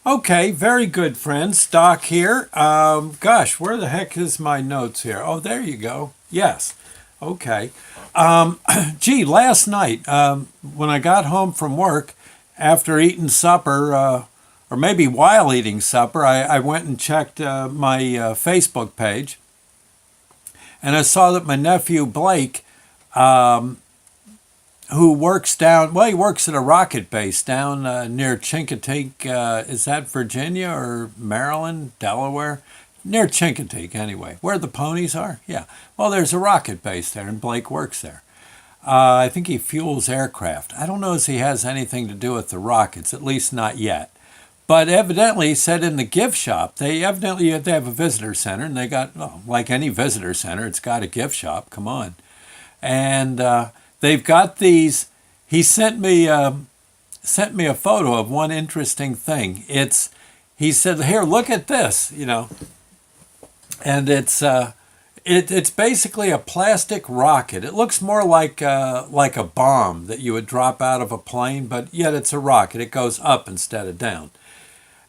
Okay, very good, friends. Doc here. Gosh, where the heck is my notes here? Oh, there you go. Yes. Okay. Gee, last night, when I got home from work after eating supper, or maybe while eating supper, I went and checked my Facebook page, and I saw that my nephew Blake, who works down, well, he works at a rocket base down near Chincoteague. Is that Virginia or Maryland, Delaware? Near Chincoteague, anyway, where the ponies are. Yeah. Well, there's a rocket base there, and Blake works there. I think he fuels aircraft. I don't know if he has anything to do with the rockets, at least not yet. But evidently, he said in the gift shop, they have a visitor center, and they got, well, like any visitor center, it's got a gift shop. Come on. And they've got these. He sent me a photo of one interesting thing. He said, "Here, look at this," and it's basically a plastic rocket. It looks more like a bomb that you would drop out of a plane, but yet it's a rocket. It goes up instead of down,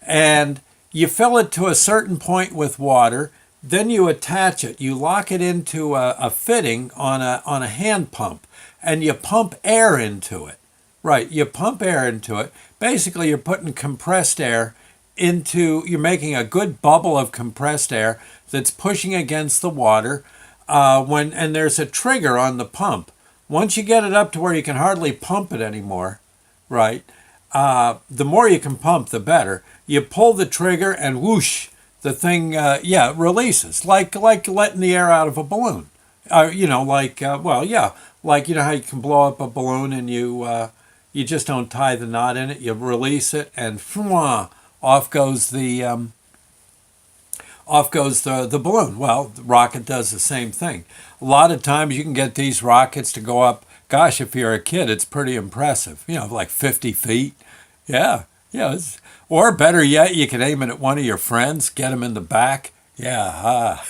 and you fill it to a certain point with water. Then you attach it. You lock it into a fitting on a hand pump, and you pump air into it. Right, you pump air into it. Basically, you're putting compressed air into. You're making a good bubble of compressed air that's pushing against the water. And there's a trigger on the pump. Once you get it up to where you can hardly pump it anymore, right? The more you can pump, the better. You pull the trigger, and whoosh, the thing, releases like letting the air out of a balloon. Like how you can blow up a balloon and you just don't tie the knot in it. You release it, and off goes the balloon. Well, the rocket does the same thing. A lot of times you can get these rockets to go up. Gosh, if you're a kid, it's pretty impressive. Like 50 feet. Yeah, yeah. Or better yet, you can aim it at one of your friends, get them in the back. Yeah.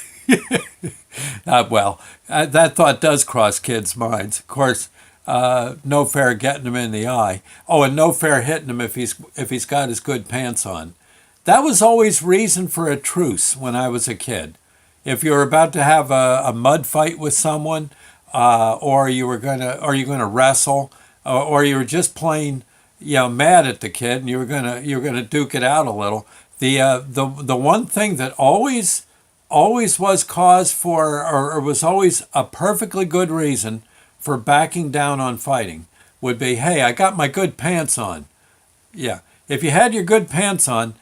That thought does cross kids' minds. Of course, no fair getting him in the eye. Oh, and no fair hitting him if he's got his good pants on. That was always reason for a truce when I was a kid. If you were about to have a mud fight with someone, or you're gonna wrestle, or you were just plain, mad at the kid, and you were gonna duke it out a little. The one thing that always was cause for, or was always a perfectly good reason for backing down on fighting would be, hey, I got my good pants on. Yeah, if you had your good pants on,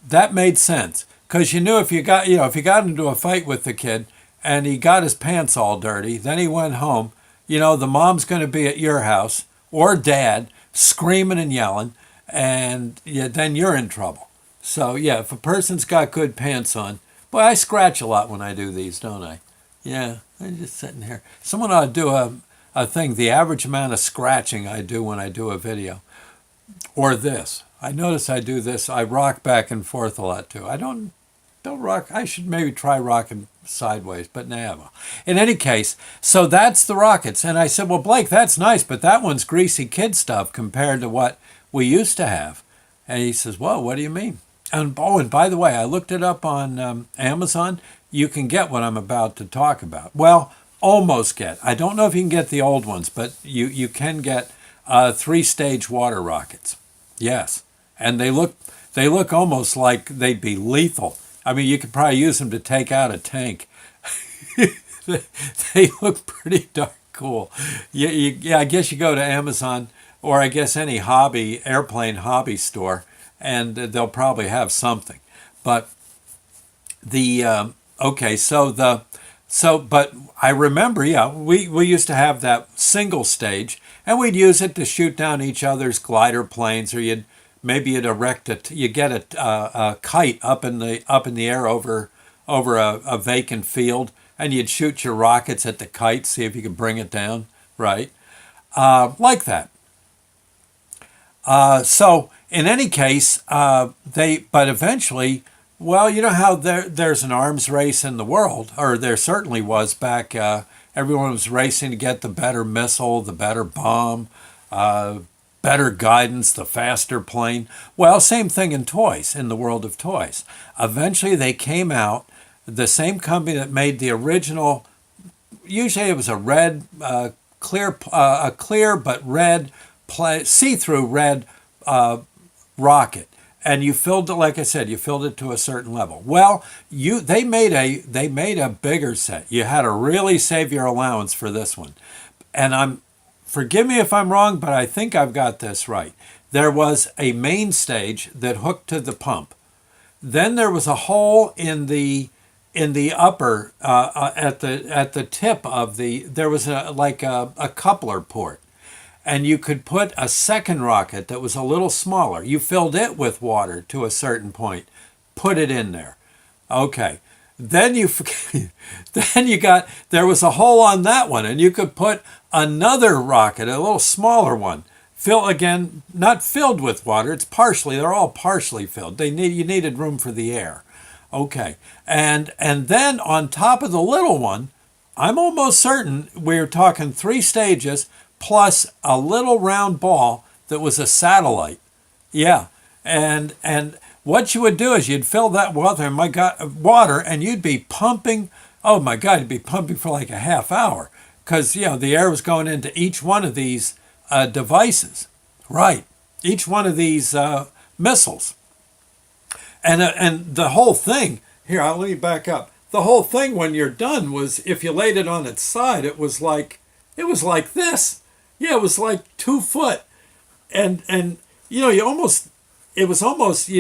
that made sense because you knew if you got into a fight with the kid and he got his pants all dirty, then he went home. The mom's going to be at your house or dad screaming and yelling, and then you're in trouble. So yeah, if a person's got good pants on, boy, I scratch a lot when I do these, don't I? Yeah, I'm just sitting here. Someone ought to do a thing, the average amount of scratching I do when I do a video. Or this. I notice I do this. I rock back and forth a lot too. I don't rock. I should maybe try rocking sideways, but never. In any case, so that's the rockets. And I said, well, Blake, that's nice, but that one's greasy kid stuff compared to what we used to have. And he says, well, what do you mean? And by the way, I looked it up on Amazon. You can get what I'm about to talk about. Well, almost get. I don't know if you can get the old ones, but you can get three-stage water rockets. Yes, and they look almost like they'd be lethal. I mean, you could probably use them to take out a tank. They look pretty darn cool. Yeah, I guess you go to Amazon or I guess any airplane hobby store, and they'll probably have something. But the okay, but I remember, yeah, we used to have that single stage, and we'd use it to shoot down each other's glider planes, or you'd erect it, you get a kite up in the air over a vacant field, and you'd shoot your rockets at the kite, see if you could bring it down, right? Like that. So in any case, but eventually, well, you know how there's an arms race in the world, or there certainly was back. Everyone was racing to get the better missile, the better bomb. better guidance, the faster plane. Well, same thing in toys, in the world of toys. Eventually they came out, the same company that made the original, usually it was a red, a clear but red, see-through red rocket. And you filled it, like I said, you filled it to a certain level. Well, they made a bigger set. You had to really save your allowance for this one. And forgive me if I'm wrong, but I think I've got this right. There was a main stage that hooked to the pump. Then there was a hole in the upper at the tip of there was a coupler port, and you could put a second rocket that was a little smaller. You filled it with water to a certain point, put it in there. Okay. Then there was a hole on that one, and you could put another rocket, a little smaller one, not filled with water. They're all partially filled. You needed room for the air. Okay. And then on top of the little one, I'm almost certain we're talking 3 stages plus a little round ball that was a satellite. Yeah. And what you would do is you'd fill that water, and you'd be pumping. Oh my God, you'd be pumping for like a half hour because the air was going into each one of these devices, right? Each one of these missiles, and the whole thing. Here, let me back up. The whole thing, when you're done, was if you laid it on its side, it was like this. Yeah, it was like 2 foot, and you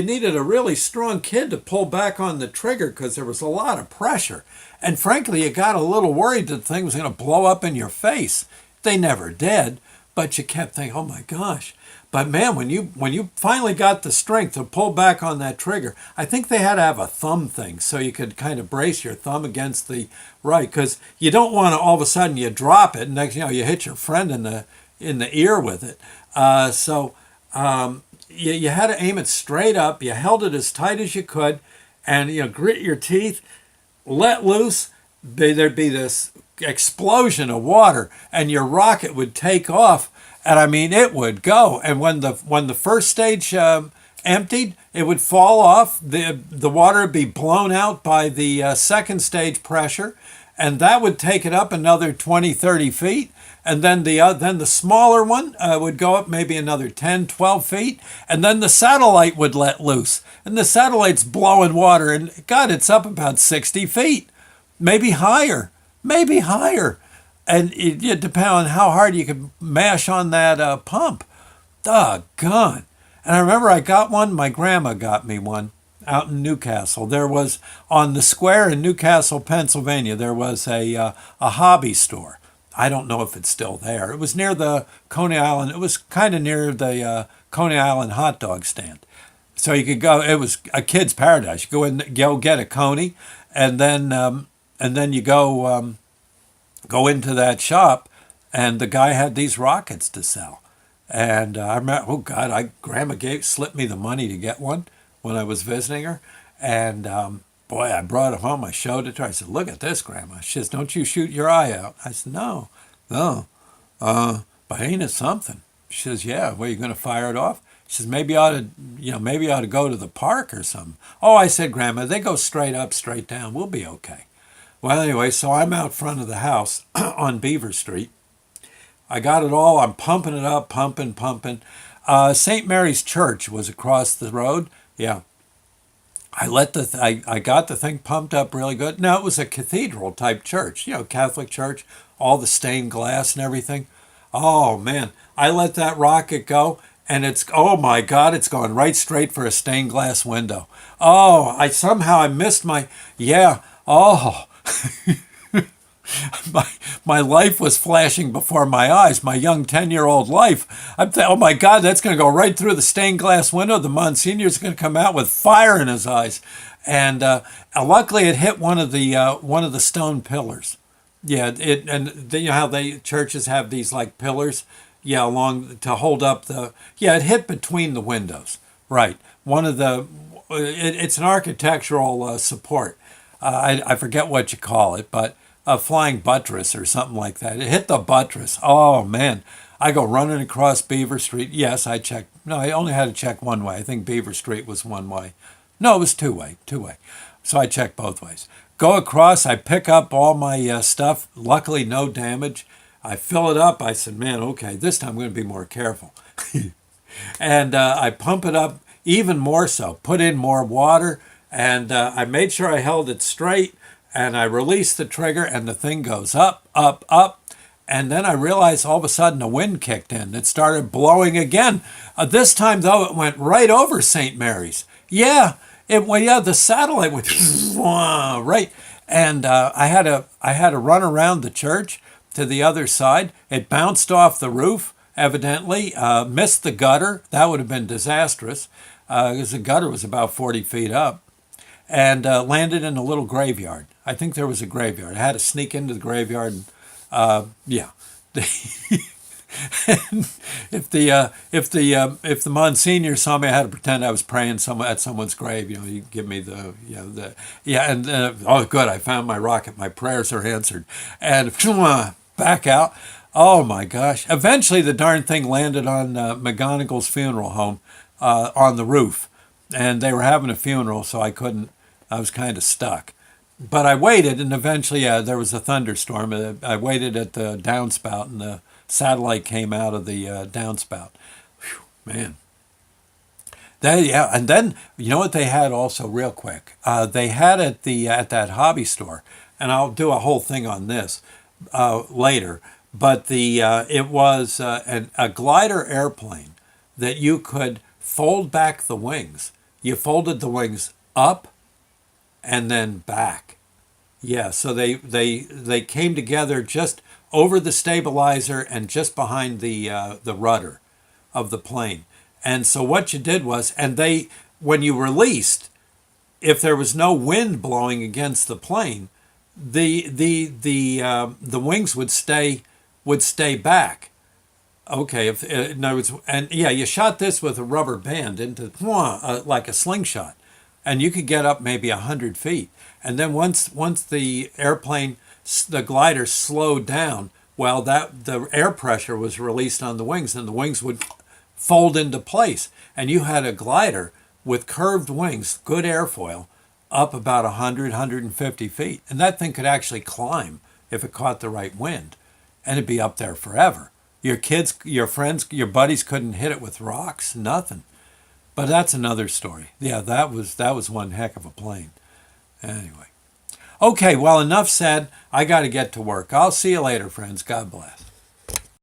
needed a really strong kid to pull back on the trigger because there was a lot of pressure. And frankly, you got a little worried that the thing was going to blow up in your face. They never did, but you kept thinking, oh my gosh. But man, when you finally got the strength to pull back on that trigger, I think they had to have a thumb thing so you could kind of brace your thumb against the right, because you don't want to all of a sudden you drop it and next you hit your friend in the ear with it. You had to aim it straight up. You held it as tight as you could, and grit your teeth, let loose. There'd be this explosion of water, and your rocket would take off. And I mean, it would go. And when the first stage emptied, it would fall off. The water would be blown out by the second stage pressure, and that would take it up another 20, 30 feet. And then the smaller one would go up maybe another 10, 12 feet. And then the satellite would let loose. And the satellite's blowing water. And God, it's up about 60 feet, maybe higher. And it depends on how hard you could mash on that pump. Doggone. And I remember I got one. My grandma got me one out in Newcastle. There was, on the square in Newcastle, Pennsylvania, there was a hobby store. I don't know if it's still there. It was near the Coney Island. It was kind of near the Coney Island hot dog stand. So you could go. It was a kid's paradise. You go get a Coney, and then you go into that shop, and the guy had these rockets to sell. And I remember, oh God, Grandma slipped me the money to get one when I was visiting her, and boy, I brought it home. I showed it to her. I said, "Look at this, Grandma." She says, "Don't you shoot your eye out." I said, No, but ain't it something? She says, "Yeah, well, you going to fire it off?" She says, maybe I ought to go to the park or something. Oh, I said, "Grandma, they go straight up, straight down. We'll be okay." Well, anyway, so I'm out front of the house on Beaver Street. I got it all. I'm pumping it up, pumping. St. Mary's Church was across the road. Yeah. I got the thing pumped up really good. Now, it was a cathedral type church, Catholic church, all the stained glass and everything. Oh man, I let that rocket go, and oh my God, it's going right straight for a stained glass window. Oh, I missed oh. My life was flashing before my eyes, my young 10-year-old life. I'm thinking, oh my God, that's going to go right through the stained glass window. The Monsignor's going to come out with fire in his eyes. And luckily it hit one of the stone pillars. Yeah, you know how churches have these like pillars, along to hold up it hit between the windows. Right. It's an architectural support. I forget what you call it, but a flying buttress or something like that. It hit the buttress. Oh man, I go running across Beaver Street. Yes, I checked. No, I only had to check one way. I think Beaver Street was one way. No, it was two way. So I checked both ways. Go across. I pick up all my stuff. Luckily, no damage. I fill it up. I said, man, okay, this time I'm going to be more careful. And I pump it up even more so. Put in more water. And I made sure I held it straight. And I released the trigger, and the thing goes up, up, up. And then I realized all of a sudden a wind kicked in. It started blowing again. This time, though, it went right over St. Mary's. Yeah, the satellite went right. And I had to run around the church to the other side. It bounced off the roof, evidently, missed the gutter. That would have been disastrous because the gutter was about 40 feet up, and landed in a little graveyard. I think there was a graveyard. I had to sneak into the graveyard. And, yeah. If the Monsignor saw me, I had to pretend I was praying at someone's grave. He'd give me oh, good, I found my rocket. My prayers are answered, and back out. Oh my gosh! Eventually, the darn thing landed on McGonagall's funeral home on the roof, and they were having a funeral, so I couldn't. I was kind of stuck. But I waited, and eventually, there was a thunderstorm. I waited at the downspout, and the satellite came out of the downspout. Whew, man. And then you know what they had also, real quick. They had at that hobby store, and I'll do a whole thing on this later. But it was a glider airplane that you could fold back the wings. You folded the wings up and then back. Yeah, so they came together just over the stabilizer and just behind the rudder of the plane. And so what you did was, when you released, if there was no wind blowing against the plane, the wings would stay back. Okay, in other words, and yeah, you shot this with a rubber band into like a slingshot, and you could get up maybe 100 feet. And then once the glider slowed down, well, the air pressure was released on the wings, and the wings would fold into place. And you had a glider with curved wings, good airfoil, up about 100, 150 feet. And that thing could actually climb if it caught the right wind. And it'd be up there forever. Your kids, your friends, your buddies couldn't hit it with rocks, nothing. But that's another story. Yeah, that was one heck of a plane. Anyway. Okay, well, enough said. I got to get to work. I'll see you later, friends. God bless.